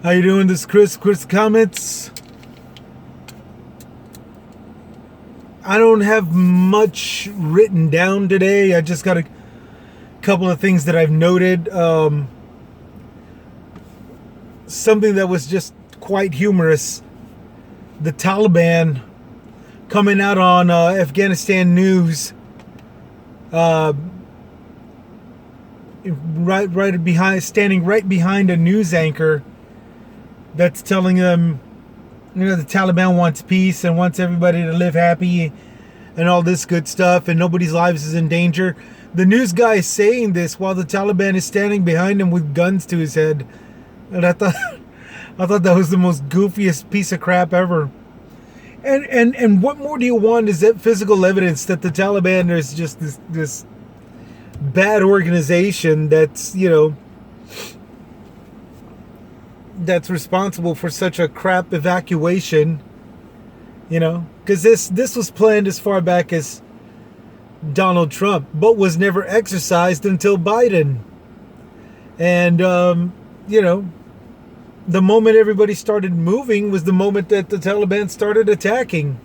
How you doing? This is Chris comments. I don't have much written down today. I just got a couple of things that I've noted. Something that was just quite humorous. The Taliban coming out on Afghanistan news. Standing right behind a news anchor that's telling them, the Taliban wants peace and wants everybody to live happy and all this good stuff, and nobody's lives is in danger. The news guy is saying this while the Taliban is standing behind him with guns to his head. And I thought that was the most goofiest piece of crap ever. And what more do you want? Is that physical evidence that the Taliban is just this bad organization that's, that's responsible for such a crap evacuation, because this was planned as far back as Donald Trump, but was never exercised until Biden. And, the moment everybody started moving was the moment that the Taliban started attacking.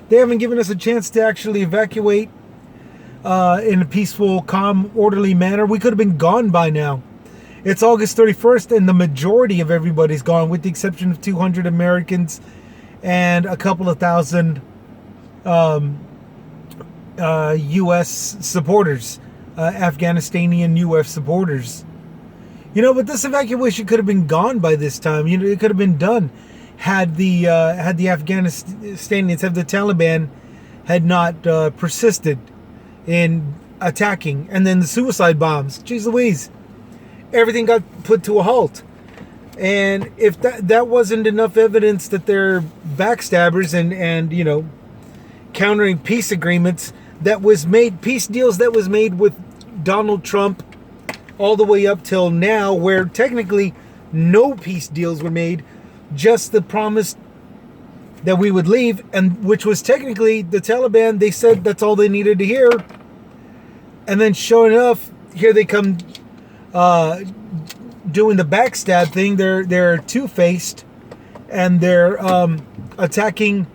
They haven't given us a chance to actually evacuate in a peaceful, calm, orderly manner. We could have been gone by now. It's August 31st, and the majority of everybody's gone, with the exception of 200 Americans and a couple of thousand U.S. supporters, Afghanistani U.S. supporters. But this evacuation could have been gone by this time. It could have been done had the Afghanistanians, had the Taliban had not persisted in attacking, and then the suicide bombs. Jeez Louise. Everything got put to a halt. And if that wasn't enough evidence that they're backstabbers and countering peace agreements that was made, peace deals that was made with Donald Trump all the way up till now, where technically no peace deals were made, just the promise that we would leave, and which was technically the Taliban. They said that's all they needed to hear. And then sure enough, here they come doing the backstab thing. They're two-faced, and they're attacking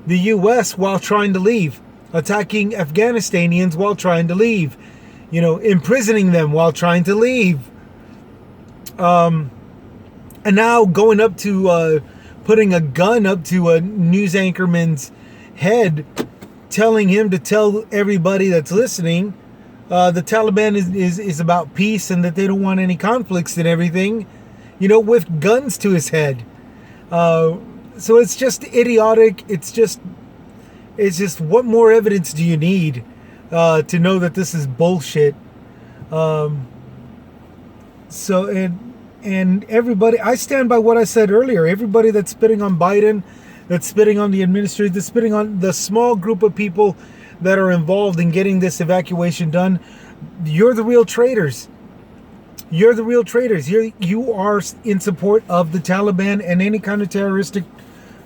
the U.S. while trying to leave, attacking Afghanistanians while trying to leave, imprisoning them while trying to leave, and now going up to putting a gun up to a news anchorman's head, telling him to tell everybody that's listening the Taliban is about peace and that they don't want any conflicts and everything, with guns to his head. So it's just idiotic. It's just what more evidence do you need to know that this is bullshit? And everybody, I stand by what I said earlier. Everybody that's spitting on Biden, that's spitting on the administration, that's spitting on the small group of people that are involved in getting this evacuation done, you're the real traitors. You're the real traitors. You are in support of the Taliban and any kind of terroristic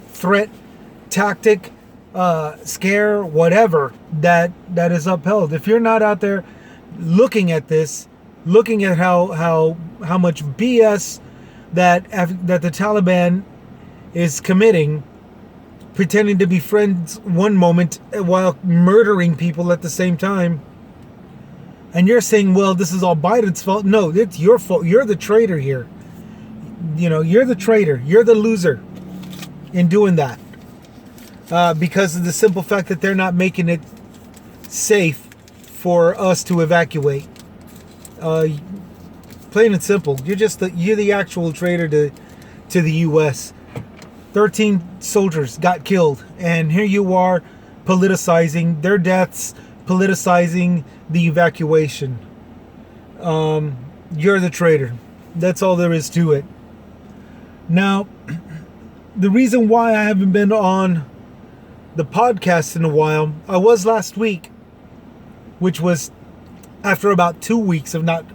threat, tactic, scare, whatever that is upheld. If you're not out there looking at this, looking at how much BS that the Taliban is committing, pretending to be friends one moment while murdering people at the same time, and you're saying, well, this is all Biden's fault. No, it's your fault. You're the traitor here. You're the traitor. You're the loser in doing that, because of the simple fact that they're not making it safe for us to evacuate. Plain and simple. You're the actual traitor to the U.S. 13 soldiers got killed, and here you are politicizing their deaths, politicizing the evacuation. You're the traitor. That's all there is to it. Now, the reason why I haven't been on the podcast in a while, I was last week, which was after about 2 weeks of not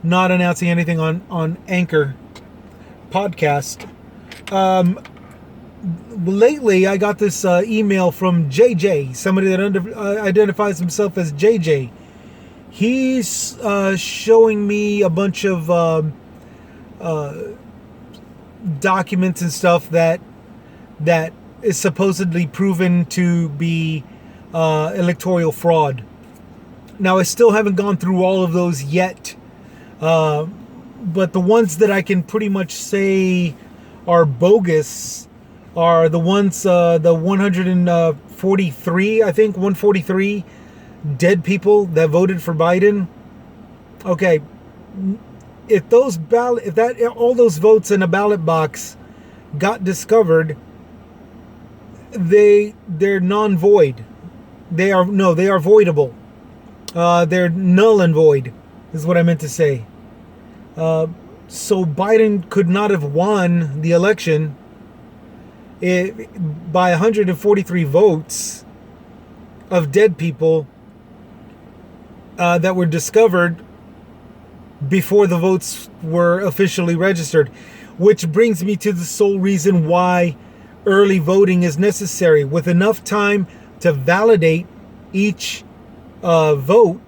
announcing anything on Anchor podcast. Lately, I got this email from JJ, somebody that identifies himself as JJ. He's showing me a bunch of documents and stuff that is supposedly proven to be electoral fraud. Now, I still haven't gone through all of those yet, but the ones that I can pretty much say are bogus are the ones, the 143, I think, 143 dead people that voted for Biden. Okay, if all those votes in a ballot box got discovered, they're non-void. They are voidable. They're null and void, is what I meant to say. So Biden could not have won the election by 143 votes of dead people that were discovered before the votes were officially registered. Which brings me to the sole reason why early voting is necessary. With enough time to validate each vote,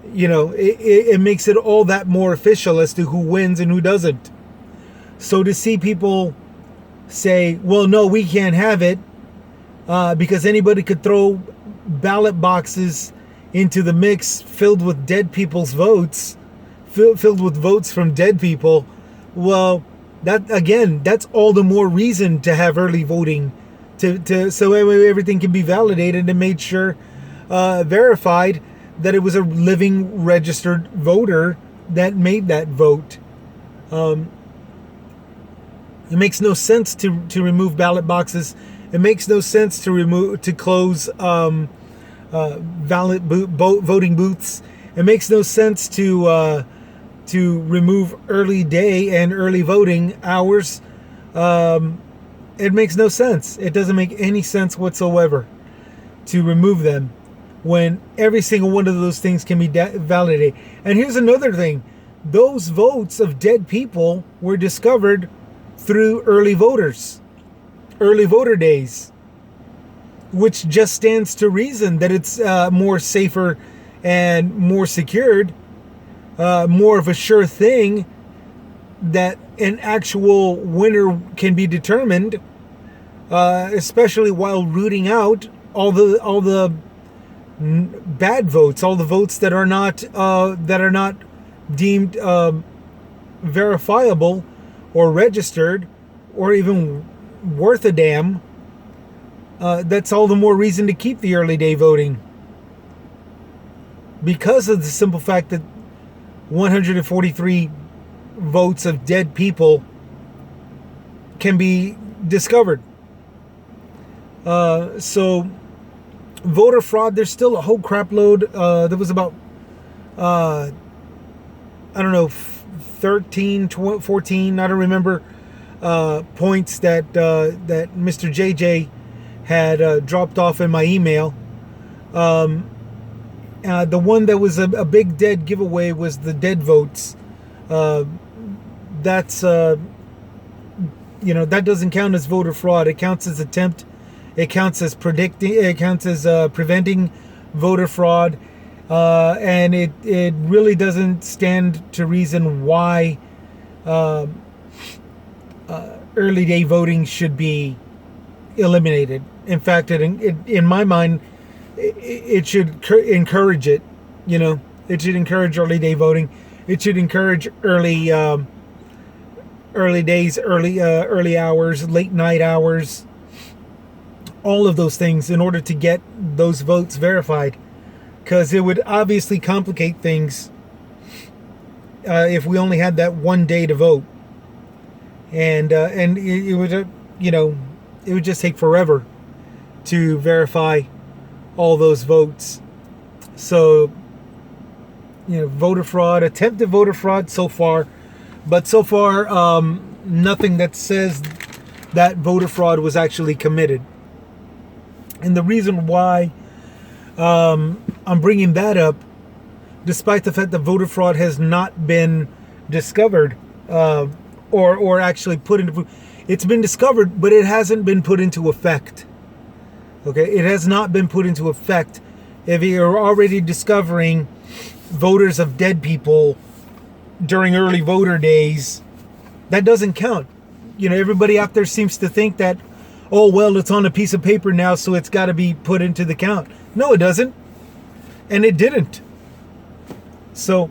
it makes it all that more official as to who wins and who doesn't. So to see people say, well, no, we can't have it because anybody could throw ballot boxes into the mix filled with dead people's votes, filled with votes from dead people. Well, that's all the more reason to have early voting, so everything can be validated and made sure, verified that it was a living registered voter that made that vote. It makes no sense to remove ballot boxes. It makes no sense to close voting booths. It makes no sense to remove early day and early voting hours. It makes no sense. It doesn't make any sense whatsoever to remove them when every single one of those things can be validated. And here's another thing. Those votes of dead people were discovered through early voter days, which just stands to reason that it's more safer and more secured, more of a sure thing that an actual winner can be determined, especially while rooting out all the bad votes, all the votes that are not deemed verifiable or registered or even worth a damn. That's all the more reason to keep the early day voting, because of the simple fact that 143 votes of dead people can be discovered. So voter fraud, there's still a whole crap load. There was about 13, 14, I don't remember, points that Mr. JJ had dropped off in my email. The one that was a big dead giveaway was the dead votes. That's that doesn't count as voter fraud. It counts as attempt. It counts as predicting. It counts as preventing voter fraud, and it really doesn't stand to reason why early day voting should be eliminated. In fact, in my mind, it should encourage it. It should encourage early day voting. It should encourage early days, early hours, late night hours, all of those things in order to get those votes verified, because it would obviously complicate things if we only had that one day to vote, and it would it would just take forever to verify all those votes. So voter fraud, attempted voter fraud so far, but so far nothing that says that voter fraud was actually committed. And the reason why I'm bringing that up, despite the fact that voter fraud has not been discovered or actually put into, it's been discovered, but it hasn't been put into effect. Okay, it has not been put into effect. If you're already discovering voters of dead people during early voter days, that doesn't count. everybody out there seems to think that, oh, well, it's on a piece of paper now, so it's got to be put into the count. No, it doesn't. And it didn't. So,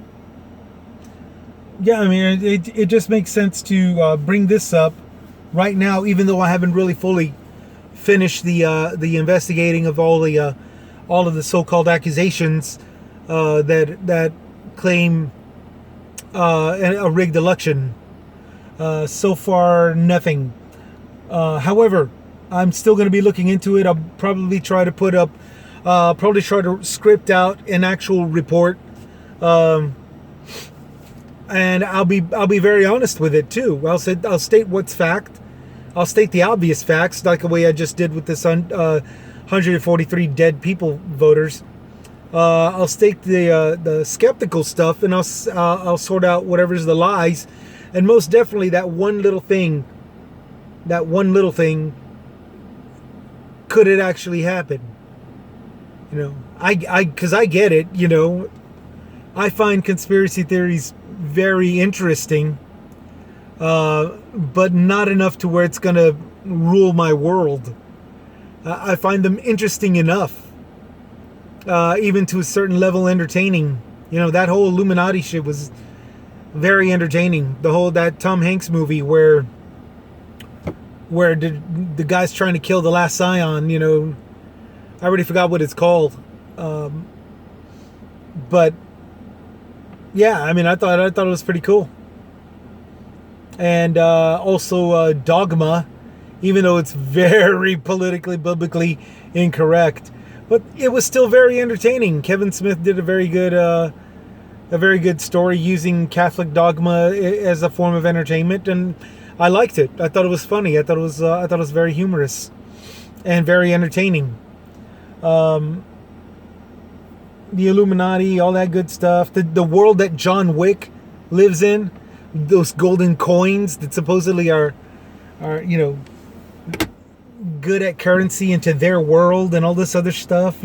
yeah, I mean, it just makes sense to bring this up right now, even though I haven't really fully finished the investigating of all of the so-called accusations that claim a rigged election. So far, nothing. However, I'm still going to be looking into it. I'll probably try to put up, probably try to script out an actual report, and I'll be very honest with it too. I'll state what's fact. I'll state the obvious facts, like the way I just did with this 143 dead people voters. I'll state the skeptical stuff, and I'll sort out whatever's the lies, and most definitely that one little thing. Could it actually happen? Because I get it. I find conspiracy theories very interesting, but not enough to where it's gonna rule my world. I find them interesting enough, even to a certain level entertaining. That whole Illuminati shit was very entertaining. That Tom Hanks movie where the guy's trying to kill the last scion, I already forgot what it's called. But yeah, I mean, I thought it was pretty cool. And also Dogma, even though it's very politically, biblically incorrect, but it was still very entertaining. Kevin Smith did a very good story using Catholic dogma as a form of entertainment, and I liked it. I thought it was funny. I thought it was very humorous and very entertaining. The Illuminati, all that good stuff. The world that John Wick lives in, those golden coins that supposedly are good at currency into their world and all this other stuff.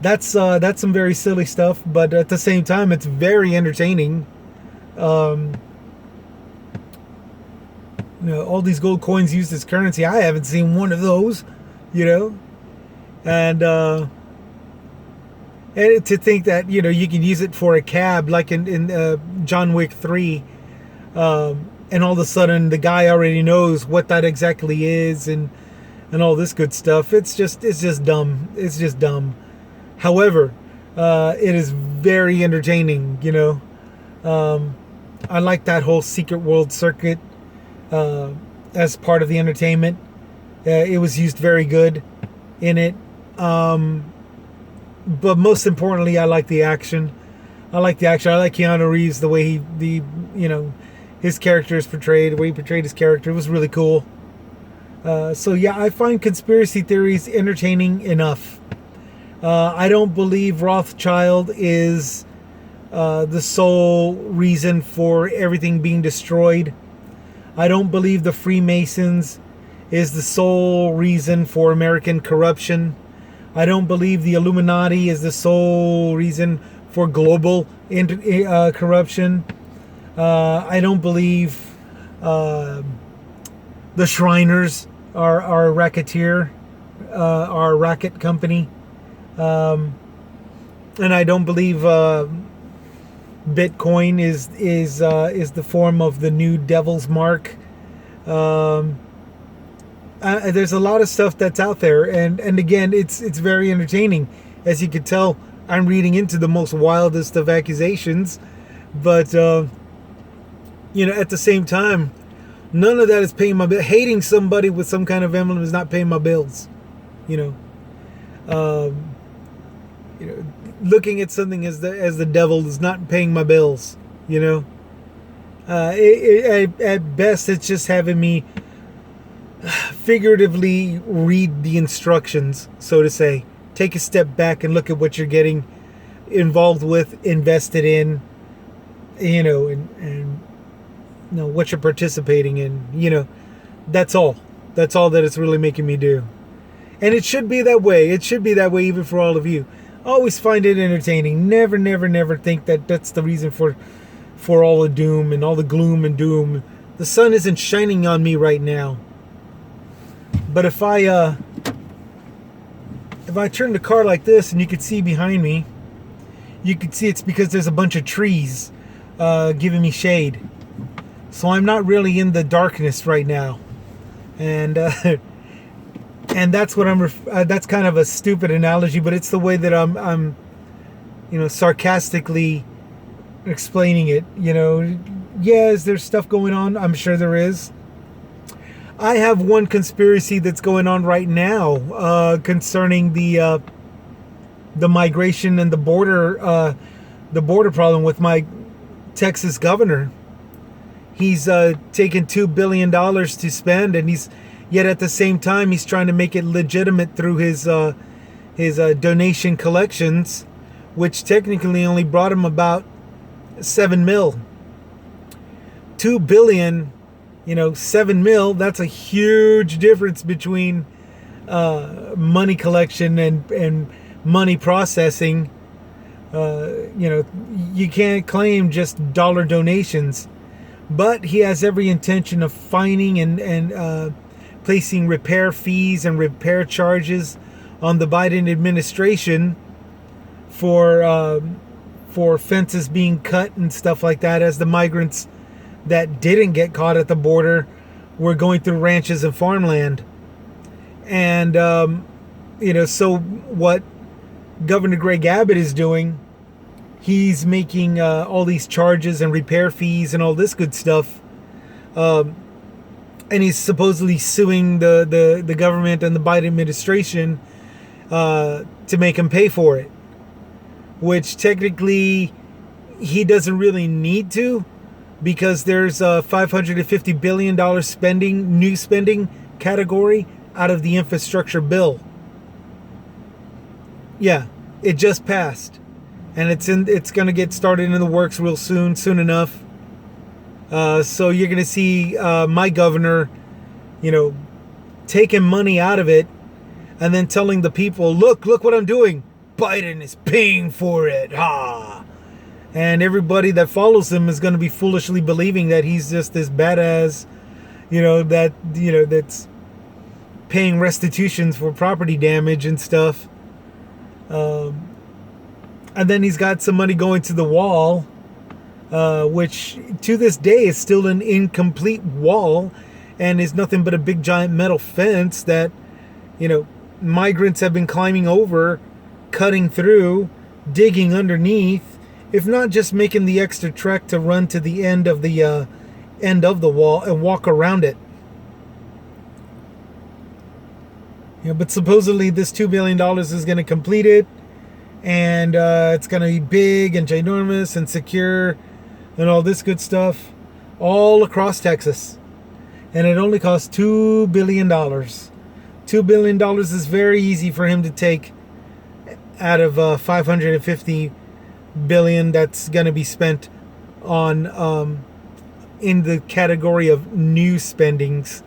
That's some very silly stuff, but at the same time, it's very entertaining. All these gold coins used as currency. I haven't seen one of those, and to think that you can use it for a cab, like in John Wick 3, and all of a sudden the guy already knows what that exactly is, and all this good stuff. It's just dumb. It's just dumb. However, it is very entertaining. I like that whole secret world circuit as part of the entertainment. It was used very good in it. But most importantly, I like the action. I like Keanu Reeves, the way his character is portrayed, the way he portrayed his character. It was really cool. So yeah, I find conspiracy theories entertaining enough. I don't believe Rothschild is the sole reason for everything being destroyed. I don't believe the Freemasons is the sole reason for American corruption. I don't believe the Illuminati is the sole reason for global corruption. I don't believe the Shriners are a racketeer, are a racket company. And I don't believe Bitcoin is the form of the new devil's mark. There's a lot of stuff that's out there, and again, it's very entertaining. As you can tell, I'm reading into the most wildest of accusations, but at the same time, none of that is paying my bill. Hating somebody with some kind of emblem is not paying my bills. Looking at something as the devil is not paying my bills. At best, it's just having me figuratively read the instructions, so to say. Take a step back and look at what you're getting involved with, invested in, and what you're participating in. That's all that it's really making me do. And it should be that way. It should be that way even for all of you. Always find it entertaining. Never think that that's the reason for all the doom and all the gloom and doom. The sun isn't shining on me right now. But if I turn the car like this, and you could see behind me, you could see it's because there's a bunch of trees giving me shade. So I'm not really in the darkness right now. And and that's what that's kind of a stupid analogy, but it's the way that I'm sarcastically explaining it. Yeah, is there stuff going on? I'm sure there is. I have one conspiracy that's going on right now concerning the migration and the border problem with my Texas governor. He's taken $2 billion to spend, and yet at the same time he's trying to make it legitimate through his donation collections, which technically only brought him about $7 million. $2 billion, $7 million. That's a huge difference between money collection and money processing. You can't claim just dollar donations. But he has every intention of fining and placing repair fees and repair charges on the Biden administration for fences being cut and stuff like that, as the migrants that didn't get caught at the border were going through ranches and farmland. And so what Governor Greg Abbott is doing, he's making all these charges and repair fees and all this good stuff. And he's supposedly suing the government and the Biden administration to make him pay for it. Which technically he doesn't really need to, because there's a $550 billion new spending category out of the infrastructure bill. Yeah, it just passed. And it's going to get started in the works real soon enough. So you're going to see my governor, taking money out of it and then telling the people, look what I'm doing. Biden is paying for it. Ha! And everybody that follows him is going to be foolishly believing that he's just this badass, that's paying restitutions for property damage and stuff. And then he's got some money going to the wall, which to this day is still an incomplete wall and is nothing but a big giant metal fence that, migrants have been climbing over, cutting through, digging underneath, if not just making the extra trek to run to the end of the wall and walk around it. But supposedly this $2 billion is going to complete it. And it's going to be big and ginormous and secure and all this good stuff all across Texas. And it only costs $2 billion. $2 billion is very easy for him to take out of $550 billion that's going to be spent on in the category of new spendings.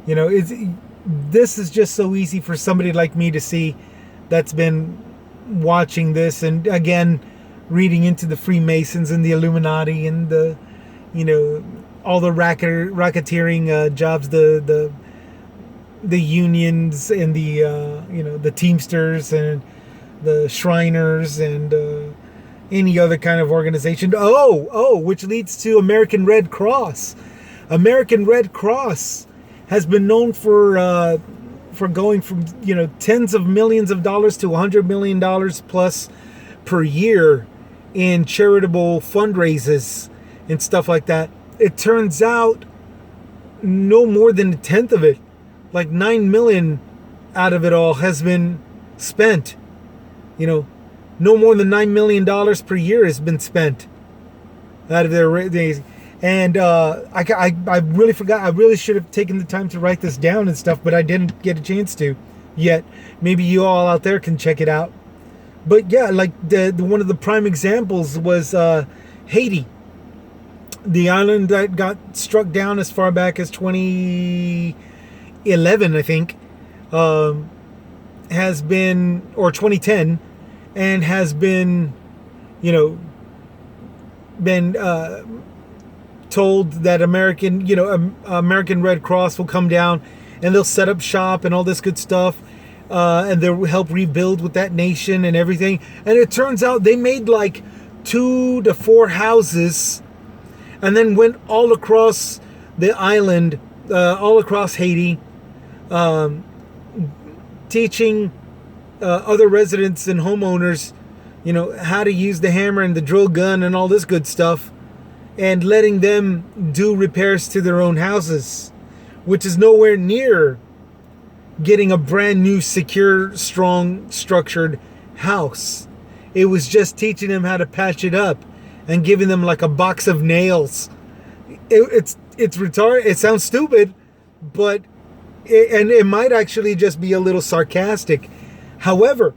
This is just so easy for somebody like me to see, that's been watching this and again reading into the Freemasons and the Illuminati and the all the racketeering jobs, the unions and the Teamsters and the Shriners and any other kind of organization. Which leads to American Red Cross. American Red Cross has been known for going from tens of millions of dollars to $100 million plus per year in charitable fundraisers and stuff like that. It turns out no more than a tenth of it, like $9 million out of it all, has been spent. No more than $9 million per year has been spent out of their days. And I really forgot. I really should have taken the time to write this down and stuff, but I didn't get a chance to yet. Maybe you all out there can check it out. But yeah, like the one of the prime examples was Haiti. The island that got struck down as far back as 2011, I think, has been, or 2010, and has been, told that American Red Cross will come down and they'll set up shop and all this good stuff, and they'll help rebuild with that nation and everything. And it turns out they made like 2 to 4 houses, and then went all across the island, all across Haiti, teaching other residents and homeowners, how to use the hammer and the drill gun and all this good stuff, and letting them do repairs to their own houses, which is nowhere near getting a brand new, secure, strong, structured house. It was just teaching them how to patch it up and giving them like a box of nails. It's retarded. It sounds stupid, but it might actually just be a little sarcastic. However,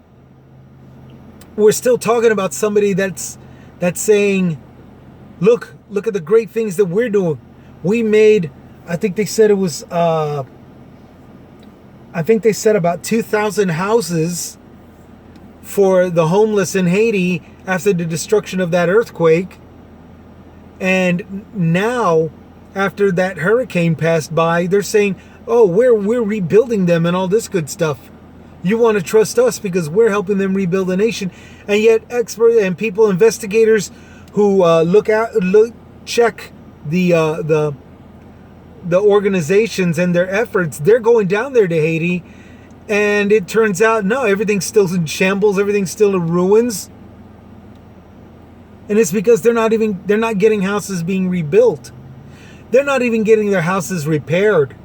we're still talking about somebody that's saying, look at the great things that we're doing. We made, I think they said it was, about 2,000 houses for the homeless in Haiti after the destruction of that earthquake. And now, after that hurricane passed by, they're saying, oh, we're rebuilding them and all this good stuff. You want to trust us because we're helping them rebuild a nation. And yet experts and people, investigators who check the organizations and their efforts, they're going down there to Haiti, and it turns out, no, everything's still in shambles, everything's still in ruins. And it's because they're not getting houses being rebuilt. They're not even getting their houses repaired.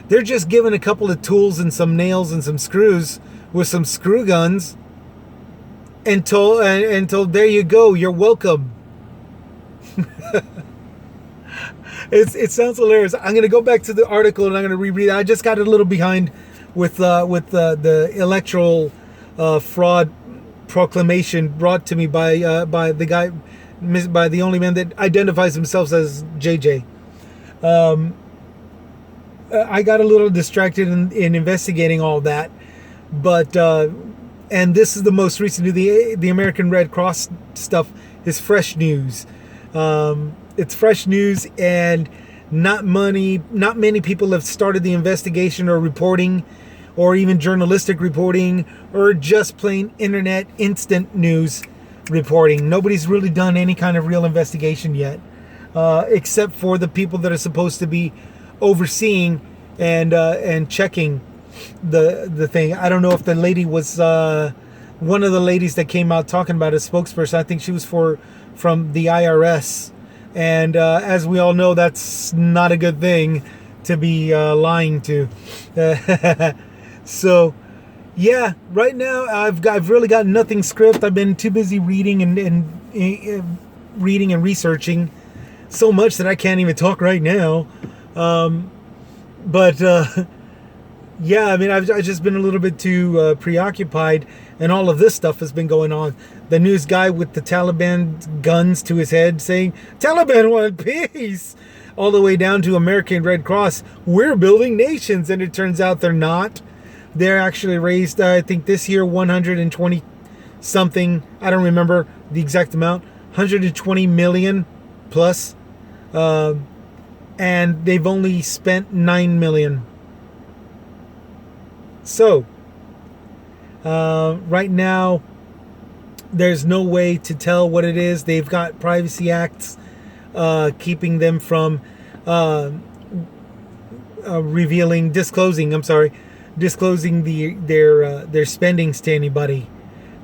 They're just given a couple of tools and some nails and some screws with some screw guns and told there you go, you're welcome. It sounds hilarious. I'm going to go back to the article and I'm going to reread it. I just got a little behind with the electoral fraud proclamation brought to me by the only man that identifies himself as JJ. I got a little distracted in investigating all that, but and this is the most recent. The American Red Cross stuff is fresh news. It's fresh news, and not many people have started the investigation or reporting, or even journalistic reporting, or just plain internet instant news reporting. Nobody's really done any kind of real investigation yet, except for the people that are supposed to be overseeing and checking the thing. I don't know if the lady was one of the ladies that came out talking about a spokesperson. I think she was from the IRS, and as we all know, that's not a good thing to be lying to. So yeah, right now I've really got nothing script. I've been too busy reading and reading and researching so much that I can't even talk right now. But yeah, I mean, I've just been a little bit too preoccupied, and all of this stuff has been going on. The news guy with the Taliban guns to his head saying, Taliban want peace, all the way down to American Red Cross, we're building nations, and it turns out they're not. They're actually raised, I think this year, 120 something, I don't remember the exact amount, 120 million plus, and they've only spent 9 million. So right now there's no way to tell what it is. They've got privacy acts keeping them from disclosing their spendings to anybody.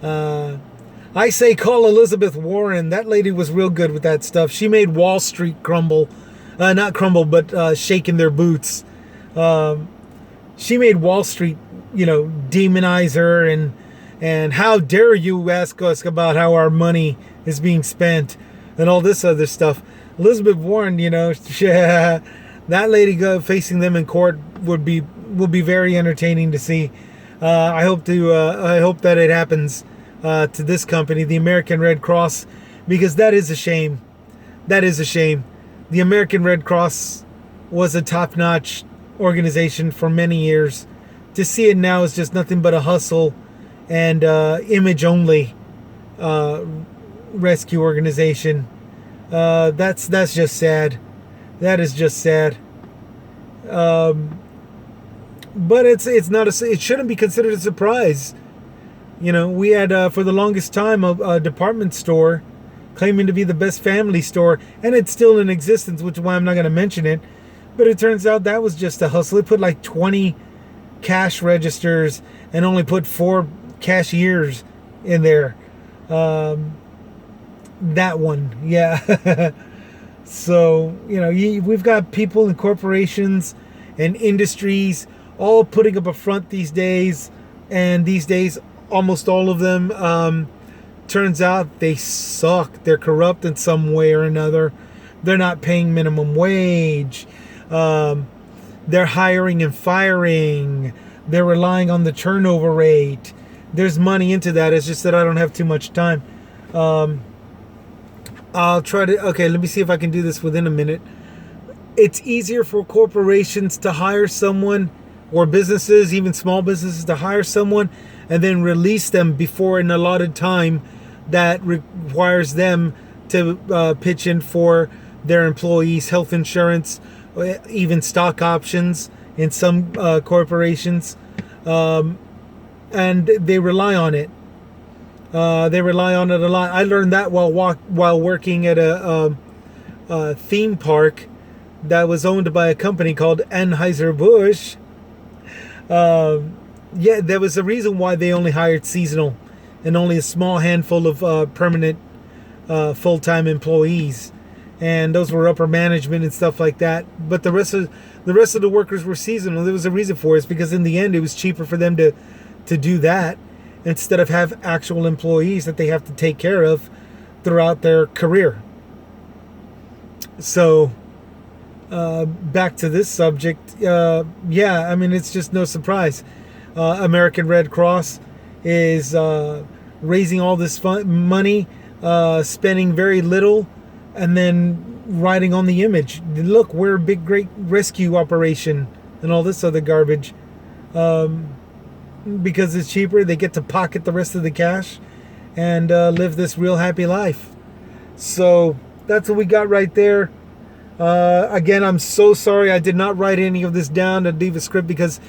I say call Elizabeth Warren. That lady was real good with that stuff. She made Wall Street crumble. Not crumble, but shake in their boots. She made Wall Street, demonize her and how dare you ask us about how our money is being spent and all this other stuff. Elizabeth Warren, that lady facing them in court will be very entertaining to see. I hope that it happens to this company, the American Red Cross, because that is a shame. That is a shame. The American Red Cross was a top-notch organization for many years. To see it now is just nothing but a hustle and image-only rescue organization. That's just sad. That is just sad. But it's not it shouldn't be considered a surprise. You know, we had for the longest time a department store claiming to be the best family store, and it's still in existence, which is why I'm not going to mention it. But it turns out that was just a hustle. It put like 20 cash registers and only put 4 cashiers in there. That one, yeah. So, you know, we've got people in corporations and industries all putting up a front these days. And these days, almost all of them, turns out they suck. They're corrupt in some way or another. They're not paying minimum wage. They're hiring and firing. They're relying on the turnover rate. There's money into that. It's just that I don't have too much time. I'll try to... Okay, let me see if I can do this within a minute. It's easier for corporations to hire someone, or businesses, even small businesses, to hire someone and then release them before an allotted time that requires them to pitch in for their employees' health insurance, even stock options in some corporations. And they rely on it. They rely on it a lot. I learned that while working at a theme park that was owned by a company called Anheuser-Busch. Yeah, there was a reason why they only hired seasonal and only a small handful of permanent full-time employees, and those were upper management and stuff like that. But the rest of the workers were seasonal. There was a reason for it. It's because in the end, it was cheaper for them to do that instead of have actual employees that they have to take care of throughout their career. So, back to this subject. Yeah, I mean, it's just no surprise. American Red Cross is raising all this money, spending very little, and then riding on the image. Look, we're a big, great rescue operation and all this other garbage. Because it's cheaper, they get to pocket the rest of the cash and live this real happy life. So that's what we got right there. Again, I'm so sorry I did not write any of this down and leave a script, because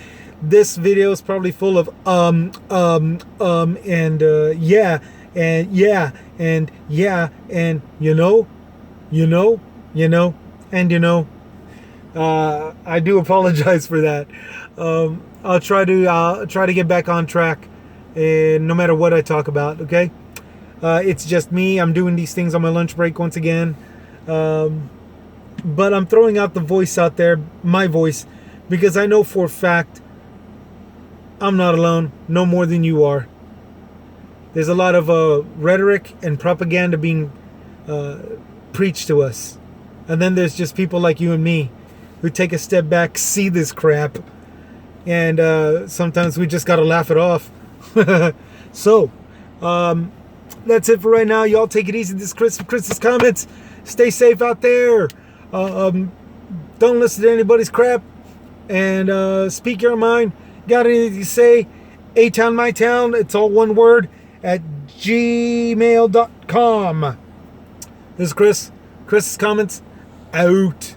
this video is probably full of and yeah, and yeah, and yeah, and you know. I do apologize for that. I'll try to get back on track, no matter what I talk about. Okay, it's just me. I'm doing these things on my lunch break once again, but I'm throwing out the voice out there, my voice, because I know for a fact I'm not alone, no more than you are. There's a lot of rhetoric and propaganda being preached to us, and then there's just people like you and me who take a step back, see this crap, and sometimes we just gotta laugh it off. So that's it for right now. Y'all take it easy. This is Chris from Chris's Comments. Stay safe out there. Don't listen to anybody's crap, and speak your mind. Got anything to say? A-Town, My Town, it's all one word, at gmail.com. This is Chris. Chris's Comments, out.